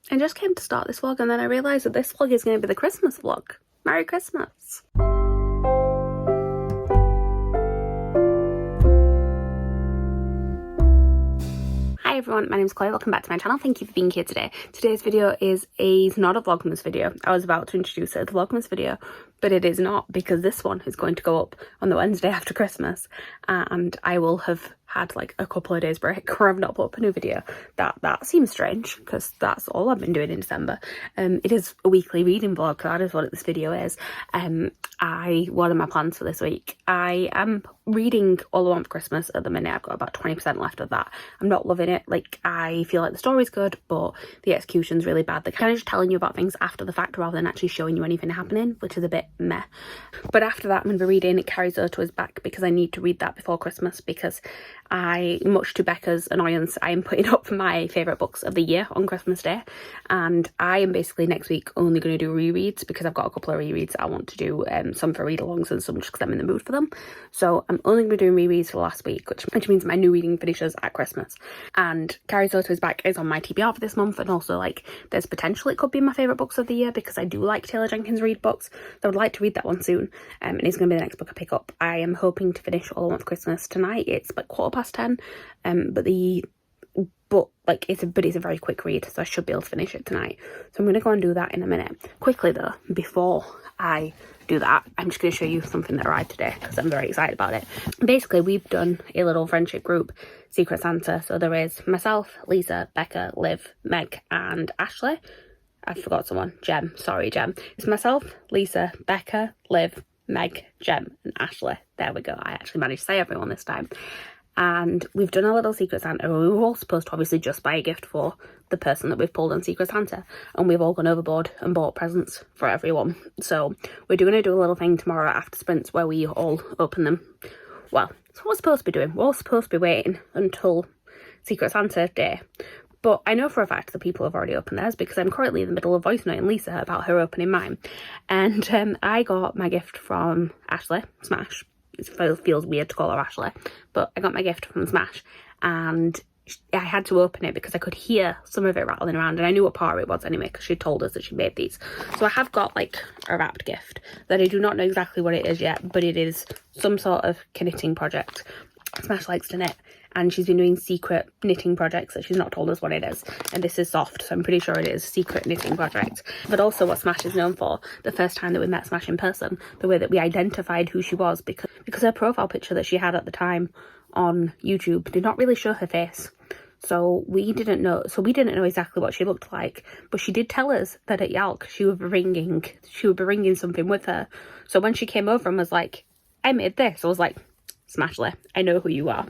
I just came to start this vlog and then I realised that this vlog is going to be the Christmas vlog. Merry Christmas! Hi everyone, my name's Chloe, welcome back to my channel. Thank you for being here today. Today's video is not a Vlogmas video. I was about to introduce it as a Vlogmas video, but it is not, because this one is going to go up on the Wednesday after Christmas and I will have had like a couple of days break where I've not put up a new video. That seems strange because that's all I've been doing in December. It is a weekly reading vlog, that is what this video is. What are my plans for this week? I am reading All I Want for Christmas at the minute. I've got about 20% left of that. I'm not loving it. Like, I feel like the story's good, but the execution's really bad. They're kind of just telling you about things after the fact rather than actually showing you anything happening, which is a bit meh. But after that, I'm going to be reading It Carries Her to His Back because I need to read that before Christmas, because much to Becca's annoyance, I am putting up my favourite books of the year on Christmas Day, and I am basically next week only going to do rereads because I've got a couple of rereads that I want to do, some for read-alongs and some just because I'm in the mood for them. So I'm only going to be doing rereads for last week, which means my new reading finishes at Christmas. And Carries Her to His Back is on my TBR for this month, and also like there's potential it could be my favourite books of the year because I do like Taylor Jenkins Reid books, so I would like to read that one soon, and it's going to be the next book I pick up. I am hoping to finish All I Want for Christmas tonight. It's like 10:15, but it's a very quick read, so I should be able to finish it tonight. So I'm going to go and do that in a minute. Quickly though, before I do that, I'm just going to show you something that arrived today because I'm very excited about it. Basically, we've done a little friendship group, Secret Santa. So there is myself, Lisa, Becca, Liv, Meg and Ashley. I forgot someone. Jem. Sorry, Jem. It's myself, Lisa, Becca, Liv, Meg, Jem and Ashley. There we go. I actually managed to say everyone this time. And we've done a little Secret Santa. We were all supposed to obviously just buy a gift for the person that we've pulled on Secret Santa, and we've all gone overboard and bought presents for everyone. So we're going to do a little thing tomorrow after sprints where we all open them. Well, that's what we're supposed to be doing. We're all supposed to be waiting until Secret Santa Day. But I know for a fact that people have already opened theirs because I'm currently in the middle of voice noting Lisa about her opening mine. And I got my gift from Ashley, Smash. It feels weird to call her Ashley, but I got my gift from Smash and I had to open it because I could hear some of it rattling around, and I knew what part it was anyway because she told us that she made these. So I have got like a wrapped gift that I do not know exactly what it is yet, but it is some sort of knitting project. Smash likes to knit, and she's been doing secret knitting projects that she's not told us what it is, and this is soft, so I'm pretty sure it is a secret knitting project. But also what Smash is known for, the first time that we met Smash in person, the way that we identified who she was, because her profile picture that she had at the time on YouTube did not really show her face. So we didn't know exactly what she looked like, but she did tell us that at Yalk she would be bringing something with her. So when she came over and was like, I made this, I was like, Smashly, I know who you are,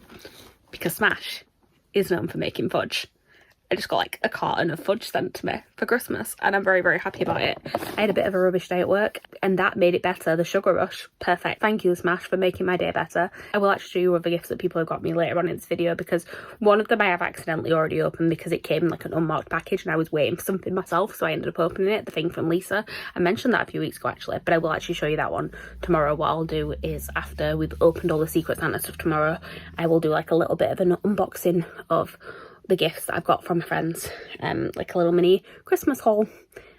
because Smash is known for making fudge. I just got like a carton of fudge sent to me for Christmas and I'm very, very happy about it. I had a bit of a rubbish day at work and that made it better. The sugar rush, perfect. Thank you, Smash, for making my day better. I will actually show you other gifts that people have got me later on in this video, because one of them I have accidentally already opened because it came in like an unmarked package and I was waiting for something myself, so I ended up opening it, the thing from Lisa. I mentioned that a few weeks ago actually, but I will actually show you that one tomorrow. What I'll do is, after we've opened all the Secret Santa stuff tomorrow, I will do like a little bit of an unboxing of the gifts that I've got from my friends, like a little mini Christmas haul,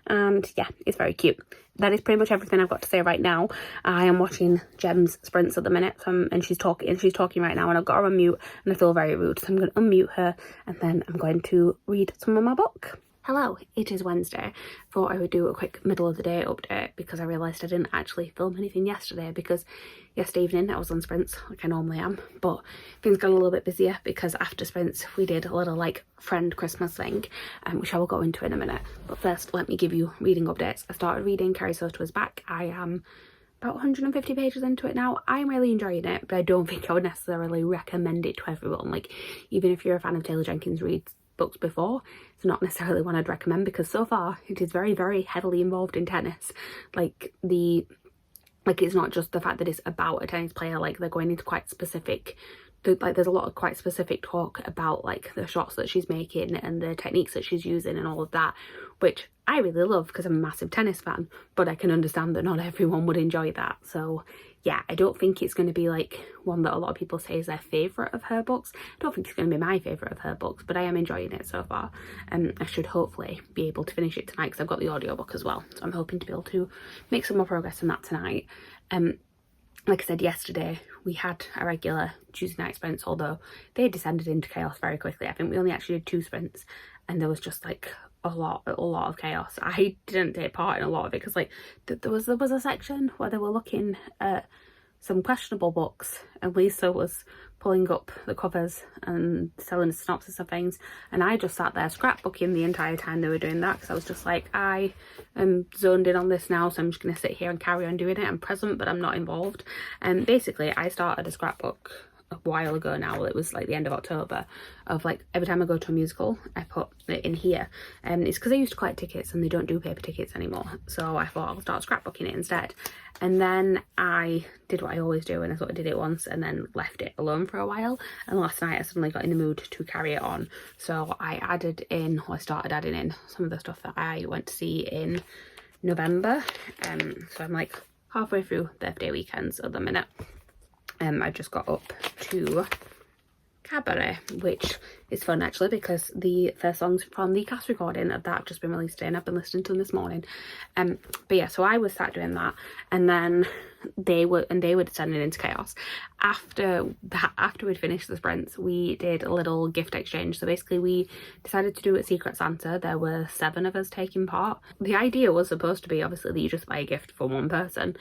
and yeah, it's very cute. That is pretty much everything I've got to say right now. I am watching Jem's sprints at the minute, and she's talking right now, and I've got her on mute, and I feel very rude, so I'm going to unmute her, and then I'm going to read some of my book. Hello, it is Wednesday. Thought I would do a quick middle of the day update because I realised I didn't actually film anything yesterday, because yesterday evening I was on sprints like I normally am, but things got a little bit busier because after sprints we did a little like friend Christmas thing, which I will go into in a minute. But first, let me give you reading updates. I started reading Carries Her to His Back. I am about 150 pages into it now. I'm really enjoying it, but I don't think I would necessarily recommend it to everyone. Like, even if you're a fan of Taylor Jenkins Reid's books before, it's not necessarily one I'd recommend, because so far it is very, very heavily involved in tennis. It's not just the fact that it's about a tennis player, like they're going into quite specific, there's a lot of quite specific talk about like the shots that she's making and the techniques that she's using and all of that, which I really love because I'm a massive tennis fan, but I can understand that not everyone would enjoy that. So yeah, I don't think it's going to be like one that a lot of people say is their favourite of her books. I don't think it's going to be my favourite of her books, but I am enjoying it so far. I should hopefully be able to finish it tonight because I've got the audiobook as well. So I'm hoping to be able to make some more progress on that tonight. Like I said yesterday, we had a regular Tuesday night sprints, although they descended into chaos very quickly. I think we only actually did 2 sprints and there was just like a lot of chaos. I didn't take part in a lot of it because like there was a section where they were looking at some questionable books and Lisa was pulling up the covers and telling a synopsis of things, and I just sat there scrapbooking the entire time they were doing that because I was just like, I am zoned in on this now, so I'm just going to sit here and carry on doing it. I'm present but I'm not involved. And basically I started a scrapbook a while ago now. It was like the end of October, of like every time I go to a musical I put it in here, and it's because I used to collect tickets and they don't do paper tickets anymore, so I thought I'll start scrapbooking it instead. And then I did what I always do, and I sort of did it once and then left it alone for a while, and last night I suddenly got in the mood to carry it on, so I started adding in some of the stuff that I went to see in November. So I'm like halfway through birthday weekends at the minute. I just got up to Cabaret, which is fun actually because the first songs from the cast recording of that have just been released today and I've been listening to them this morning. But yeah, so I was sat doing that, and then they were descending into chaos. After we'd finished the sprints, we did a little gift exchange. So basically we decided to do a Secret Santa. There were 7 of us taking part. The idea was supposed to be obviously that you just buy a gift for one person,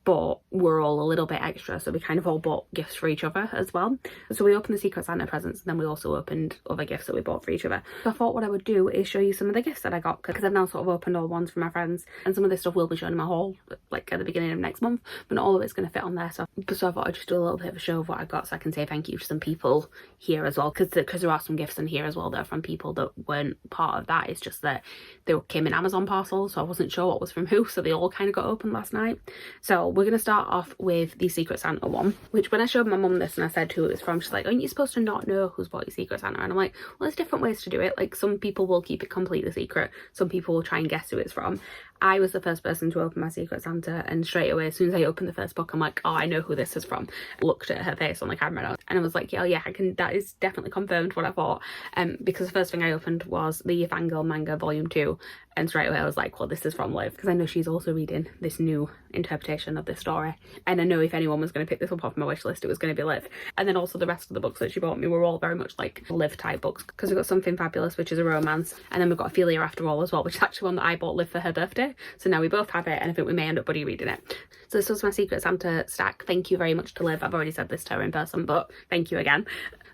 but we're all a little bit extra, so we kind of all bought gifts for each other as well. So we opened the Secret Santa presents and then we also opened other gifts that we bought for each other. So I thought what I would do is show you some of the gifts that I got, because I've now sort of opened all ones from my friends, and some of this stuff will be shown in my haul like at the beginning of next month, but not all of it's going to fit on there. So I thought I'd just do a little bit of a show of what I got, so I can say thank you to some people here as well, because there are some gifts in here as well that are from people that weren't part of that. It's just that they came in Amazon parcels, so I wasn't sure what was from who, so they all kind of got opened last night. So we're going to start off with the Secret Santa one, which when I showed my mum this and I said who it was from, she's like, aren't you supposed to not know who's bought your Secret Santa? And I'm like, well, there's different ways to do it. Like, some people will keep it completely secret, some people will try and guess who it's from. I was the first person to open my Secret Santa, and straight away as soon as I opened the first book I'm like, oh, I know who this is from. I looked at her face on the camera and I was like, yeah, I can, that is definitely confirmed what I thought. Because the first thing I opened was the Fangirl Manga Volume 2, and straight away I was like, well, this is from Liv, because I know she's also reading this new interpretation of this story, and I know if anyone was going to pick this up off my wish list it was going to be Liv. And then also the rest of the books that she bought me were all very much like Liv type books, because we've got Something Fabulous, which is a romance, and then we've got Ophelia After All as well, which is actually one that I bought Liv for her birthday, so now we both have it and I think we may end up buddy reading it. So this was my Secret Santa stack. Thank you very much to Liv. I've already said this to her in person, but thank you again.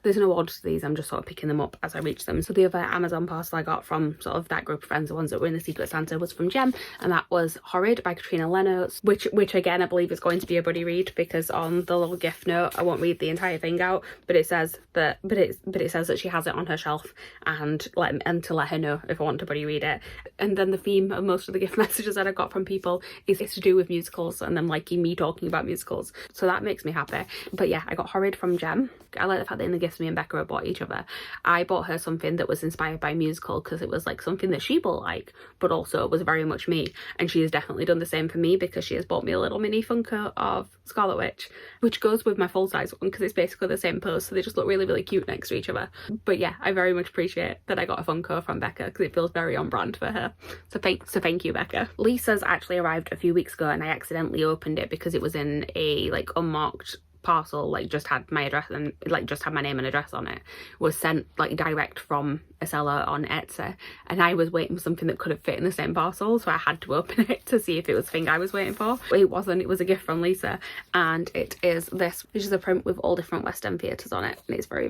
There's no order to these, I'm just sort of picking them up as I reach them. So the other Amazon parcel I got from sort of that group of friends, the ones that were in the Secret Santa, was from Jem, and that was Horrid by Katrina Lennox, which again I believe is going to be a buddy read, because on the little gift note, I won't read the entire thing out, but it says that it says that she has it on her shelf and to let her know if I want to buddy read it. And then the theme of most of the gift messages that I got from people is it's to do with musicals and them liking me talking about musicals, so that makes me happy. But yeah, I got Horrid from Jem. I like the fact that in the gifts me and Becca bought each other. I bought her something that was inspired by musical, because it was like something that she will like, but also it was very much me, and she has definitely done the same for me, because she has bought me a little mini Funko of Scarlet Witch, which goes with my full size one because it's basically the same pose, so they just look really, really cute next to each other. But yeah, I very much appreciate that I got a Funko from Becca, because it feels very on brand for her. So thank you, Becca. Lisa's actually arrived a few weeks ago, and I accidentally opened it because it was in a like unmarked parcel, like just had my address and like just had my name and address on it. Was sent like direct from a seller on Etsy, and I was waiting for something that couldn't fit in the same parcel, so I had to open it to see if it was the thing I was waiting for. It wasn't. It was a gift from Lisa, and it is this, which is a print with all different West End theatres on it, and it's very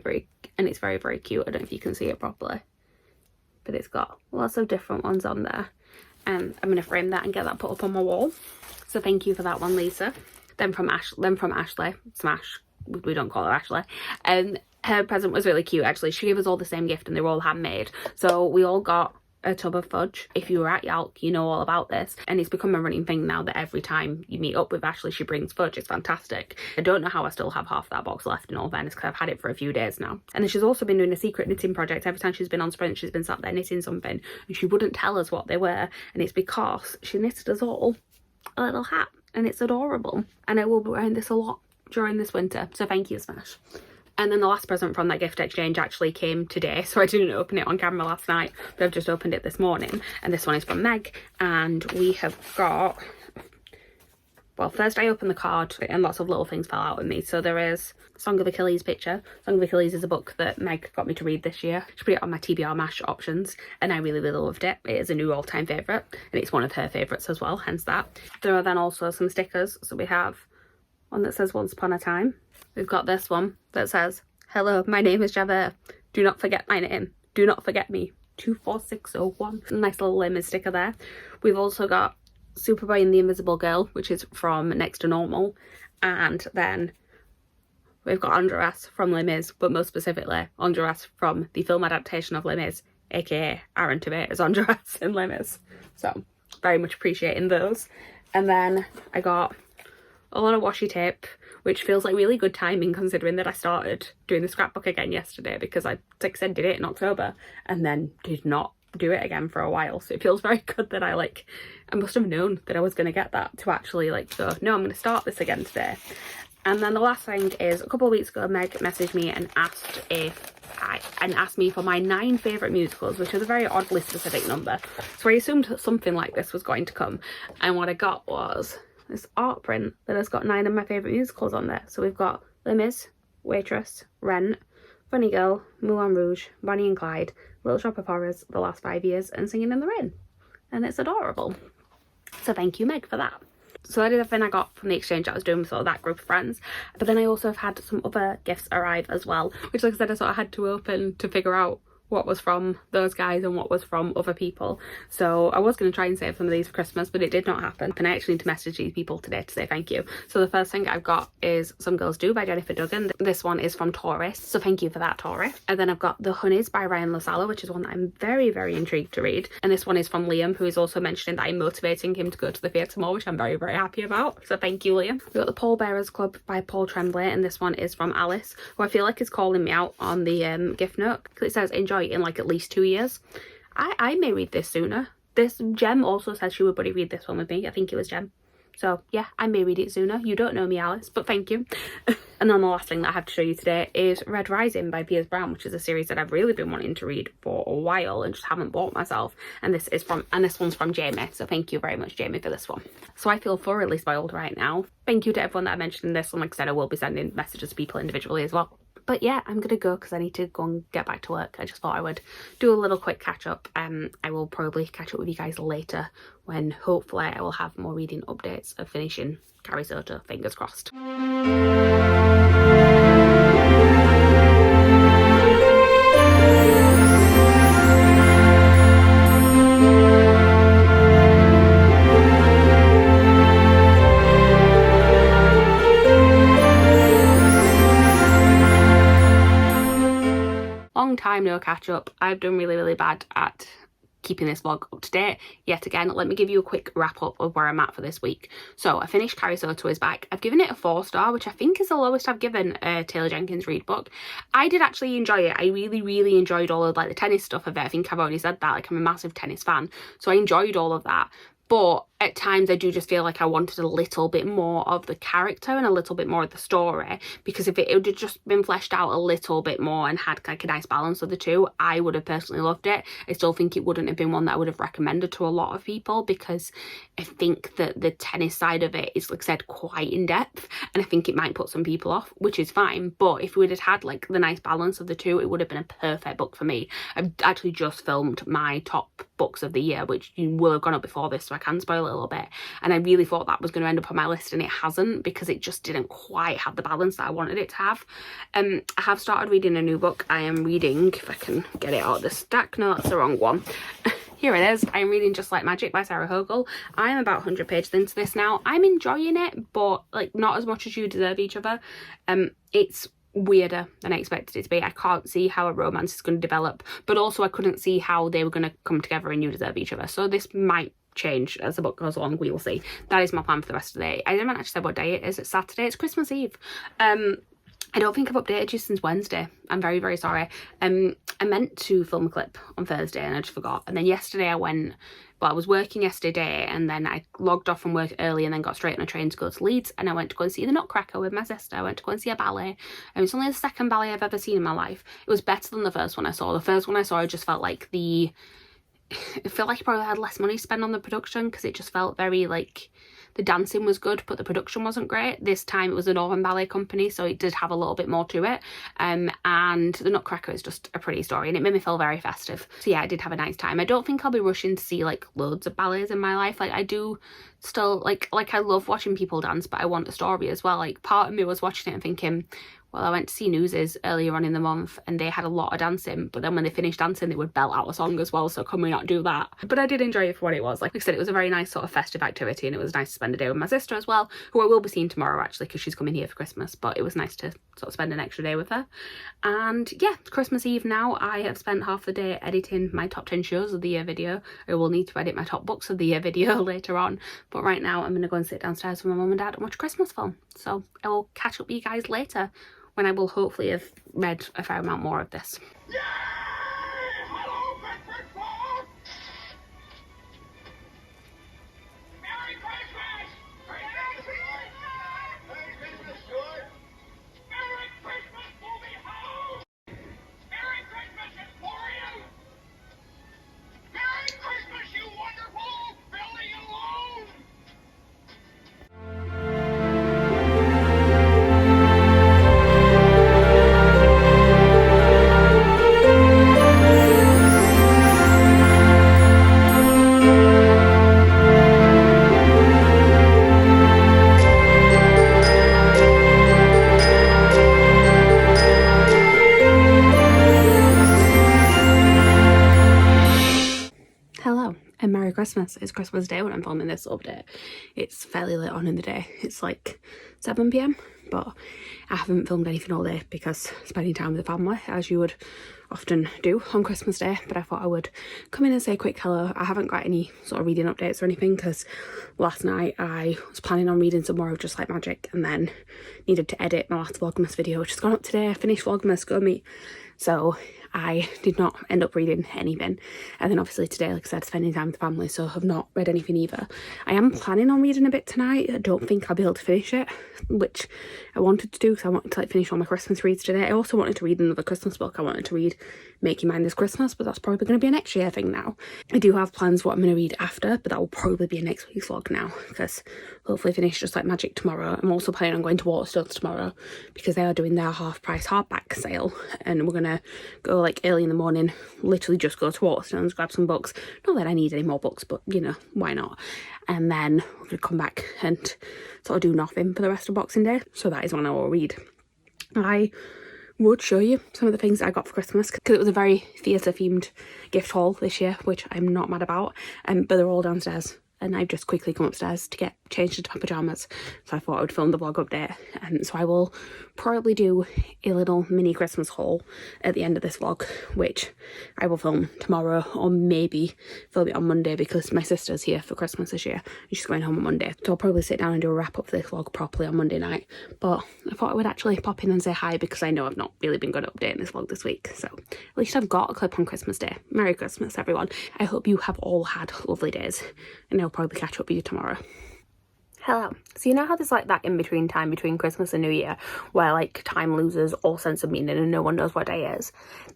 cute. I don't know if you can see it properly, but it's got lots of different ones on there. I'm gonna frame that and get that put up on my wall, so thank you for that one, Lisa. Then from Ashley, Smash, we don't call her Ashley, and her present was really cute actually. She gave us all the same gift and they were all handmade, so we all got a tub of fudge. If you were at Yalk, you know all about this, and it's become a running thing now that every time you meet up with Ashley, she brings fudge. It's fantastic. I don't know how I still have half that box left in all fairness, because I've had it for a few days now. And then she's also been doing a secret knitting project. Every time she's been on Sprint, she's been sat there knitting something, and she wouldn't tell us what they were, and it's because she knitted us all a little hat, and it's adorable, and I will be wearing this a lot during this winter, so thank you, Smash. And then the last present from that gift exchange actually came today, so I didn't open it on camera last night, but I've just opened it this morning. And this one is from Meg, and we have got, well, first I opened the card and lots of little things fell out with me. So there is Song of Achilles picture. Song of Achilles is a book that Meg got me to read this year. She put it on my TBR MASH options, and I really, really loved it. It is a new all-time favourite, and it's one of her favourites as well, hence that. There are then also some stickers. So we have one that says Once Upon a Time. We've got this one that says, hello, my name is Javert. Do not forget my name. Do not forget me. 24601. Nice little lemon sticker there. We've also got Superboy and the Invisible Girl, which is from Next to Normal. And then we've got Andras from Les Mis, but most specifically Andras from the film adaptation of Les Mis, aka Aaron Tveit as Andras in Les Mis. So very much appreciating those. And then I got a lot of washi tape, which feels like really good timing considering that I started doing the scrapbook again yesterday, because I, like I said, did it in October and then did not do it again for a while. So it feels very good that I must have known that I was going to get that to actually go, no, I'm going to start this again today. And then the last thing is, a couple of weeks ago, Meg messaged me and asked me for my 9 favourite musicals, which is a very oddly specific number. So I assumed something like this was going to come. And what I got was this art print that has got 9 of my favourite musicals on there. So we've got Les Mis, Waitress, Rent, Funny Girl, Moulin Rouge, Bonnie and Clyde, Little Shop of Horrors, The Last 5 Years, and Singing in the Rain. And it's adorable. So thank you, Meg, for that. So that is everything I got from the exchange I was doing with sort of that group of friends. But then I also have had some other gifts arrive as well, which, like I said, I sort of had to open to figure out what was from those guys and what was from other people. So I was going to try and save some of these for Christmas, but it did not happen. And I actually need to message these people today to say thank you. So the first thing I've got is Some Girls Do by Jennifer Duggan. This one is from Taurus, so thank you for that, Taurus. And then I've got The Honeys by Ryan LaSala, which is one that I'm very, very intrigued to read. And this one is from Liam, who is also mentioning that I'm motivating him to go to the theatre more, which I'm very, very happy about. So thank you, Liam. We've got The Pall Bearers Club by Paul Tremblay, and this one is from Alice, who I feel like is calling me out on the gift note. It says enjoy in at least 2 years. I may read this sooner. This Jem also says she would buddy read this one with me. I think it was Jem. So yeah, I may read it sooner. You don't know me, Alice, but thank you. And then the last thing that I have to show you today is Red Rising by Piers Brown, which is a series that I've really been wanting to read for a while and just haven't bought myself. And this one's from Jamie. So thank you very much, Jamie, for this one. So I feel thoroughly spoiled right now. Thank you to everyone that I mentioned in this. And like I said, I will be sending messages to people individually as well. But yeah, I'm going to go because I need to go and get back to work. I just thought I would do a little quick catch up. I will probably catch up with you guys later when hopefully I will have more reading updates of finishing Carrie Soto, fingers crossed. Long time no catch up. I've done really, really bad at keeping this vlog up to date yet again. Let me give you a quick wrap up of where I'm at for this week. So I finished Carrie Soto Is Back. I've given it a 4-star, which I think is the lowest I've given a Taylor Jenkins Reid book. I did actually enjoy it. I really, really enjoyed all of the tennis stuff of it. I think I've already said that. I'm a massive tennis fan, so I enjoyed all of that. But at times I do just feel like I wanted a little bit more of the character and a little bit more of the story, because if it would have just been fleshed out a little bit more and had a nice balance of the two, I would have personally loved it. I still think it wouldn't have been one that I would have recommended to a lot of people, because I think that the tennis side of it is, like I said, quite in depth, and I think it might put some people off, which is fine. But if we would have had the nice balance of the two, it would have been a perfect book for me. I've actually just filmed my top books of the year, which will have gone up before this, so I can spoil a little bit, and I really thought that was going to end up on my list, and it hasn't, because it just didn't quite have the balance that I wanted it to have. I have started reading a new book. I am reading, if I can get it out of the stack, no, that's the wrong one. Here it is. I'm reading Just Like Magic by Sarah Hogle. I'm about 100 pages into this now. I'm enjoying it, but not as much as You Deserve Each Other. It's weirder than I expected it to be. I can't see how a romance is going to develop, but also I couldn't see how they were going to come together and you deserve each other. So this might change as the book goes along. We will see. That is my plan for the rest of the day. I didn't actually say what day it is. It's Saturday. It's Christmas Eve. I don't think I've updated you since Wednesday. I'm very, very sorry. I meant to film a clip on Thursday and I just forgot. And then yesterday I was working yesterday and then I logged off from work early and then got straight on a train to go to Leeds, and I went to go and see the Nutcracker with my sister. I went to go and see a ballet, and it's only the second ballet I've ever seen in my life. It was better than the first one I saw. The first one I saw, I just felt like I feel like I probably had less money to spend on the production, because it just felt very like, the dancing was good but the production wasn't great. This time it was the Northern Ballet Company, so it did have a little bit more to it, and the Nutcracker is just a pretty story and it made me feel very festive. So yeah, I did have a nice time. I don't think I'll be rushing to see like loads of ballets in my life. Like I do still like I love watching people dance, but I want a story as well. Like part of me was watching it and thinking, well, I went to see Newsies earlier on in the month and they had a lot of dancing, but then when they finished dancing they would belt out a song as well, so can we not do that? But I did enjoy it for what it was. Like I said, it was a very nice sort of festive activity, and it was nice to spend a day with my sister as well, who I will be seeing tomorrow actually, because she's coming here for Christmas, but it was nice to sort of spend an extra day with her. And yeah, it's Christmas Eve now. I have spent half the day editing my top 10 shows of the year video. I will need to edit my top books of the year video later on, but right now I'm going to go and sit downstairs with my mum and dad and watch a Christmas film. So I will catch up with you guys later, when I will hopefully have read a fair amount more of this. Yay! Hello, Bedford folks! Merry Christmas! Merry Christmas! Merry Christmas, George! Merry Christmas, movie house! Merry Christmas, Emporium! Merry Christmas, you wonderful Billy alone! Hello and Merry Christmas. It's Christmas Day when I'm filming this update. It's fairly late on in the day. It's like 7 p.m, but I haven't filmed anything all day because spending time with the family, as you would often do on Christmas Day. But I thought I would come in and say a quick hello. I haven't got any sort of reading updates or anything because last night I was planning on reading some more of Just Like Magic and then needed to edit my last Vlogmas video, which has gone up today. I finished Vlogmas Go Meet, so I did not end up reading anything. And then obviously today, like I said, spending time with the family, so have not read anything either. I am planning on reading a bit tonight. I don't think I'll be able to finish it, which I wanted to do because I wanted to like finish all my Christmas reads today. I also wanted to read another Christmas book. I wanted to read Make Your Mind This Christmas, but that's probably going to be a next year thing now. I do have plans what I'm going to read after, but that will probably be a next week's vlog now, because hopefully finish Just Like Magic tomorrow. I'm also planning on going to Waterstones tomorrow because they are doing their half price hardback sale, and we're going to go like early in the morning, literally just go to Waterstones, grab some books. Not that I need any more books, but you know, why not? And then we're going to come back and sort of do nothing for the rest of Boxing Day. So that is when I will read. I would show you some of the things I got for Christmas because it was a very theatre themed gift haul this year, which I'm not mad about, but they're all downstairs and I've just quickly come upstairs to get changed into my pyjamas, so I thought I would film the vlog update. So I will probably do a little mini Christmas haul at the end of this vlog, which I will film tomorrow or maybe film it on Monday because my sister's here for Christmas this year and she's going home on Monday, so I'll probably sit down and do a wrap up for this vlog properly on Monday night. But I thought I would actually pop in and say hi because I know I've not really been good at updating this vlog this week, so at least I've got a clip on Christmas Day. Merry Christmas everyone. I hope you have all had lovely days and I'll probably catch up with you tomorrow. Hello. So you know how there's like that in-between time between Christmas and New Year where like time loses all sense of meaning and no one knows what day it is?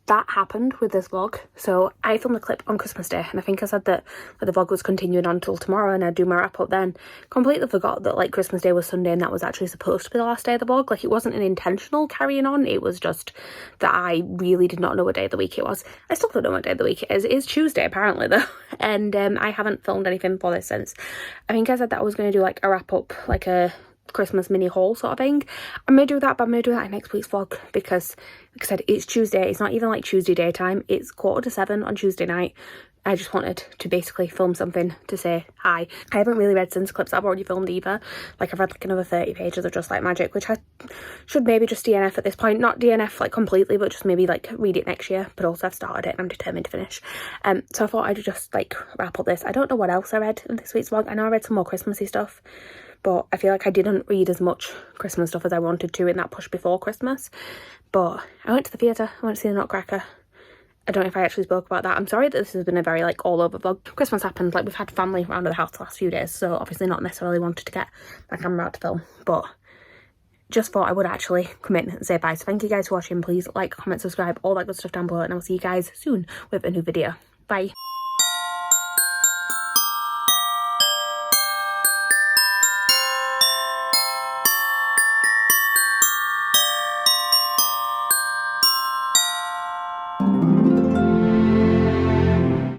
That happened with this vlog. So I filmed a clip on Christmas Day and I think I said that the vlog was continuing on until tomorrow and I'd do my wrap up then. Completely forgot that like Christmas Day was Sunday and that was actually supposed to be the last day of the vlog. Like it wasn't an intentional carrying on, it was just that I really did not know what day of the week it was. I still don't know what day of the week it is. It is Tuesday apparently though, and I haven't filmed anything for this since. I think I said that I was going to do like a wrap up, like a Christmas mini haul sort of thing. I'm gonna do that, but I'm gonna do that in next week's vlog because like I said, it's Tuesday. It's not even like Tuesday daytime, it's 7:15 on Tuesday night. I just wanted to basically film something to say hi. I haven't really read Cinder's clips that I've already filmed either. Like, I've read like another 30 pages of Just Like Magic, which I should maybe just DNF at this point. Not DNF like completely, but just maybe like read it next year. But also I've started it and I'm determined to finish. So I thought I'd just like wrap up this. I don't know what else I read in this week's vlog. I know I read some more Christmassy stuff, but I feel like I didn't read as much Christmas stuff as I wanted to in that push before Christmas. But I went to the theatre. I went to see the Nutcracker. I don't know if I actually spoke about that. I'm sorry that this has been a very like all over vlog. Christmas happened, like we've had family around the house the last few days, so obviously not necessarily wanted to get my camera out to film, but just thought I would actually come in and say bye. So thank you guys for watching. Please like, comment, subscribe, all that good stuff down below, and I'll see you guys soon with a new video. Bye.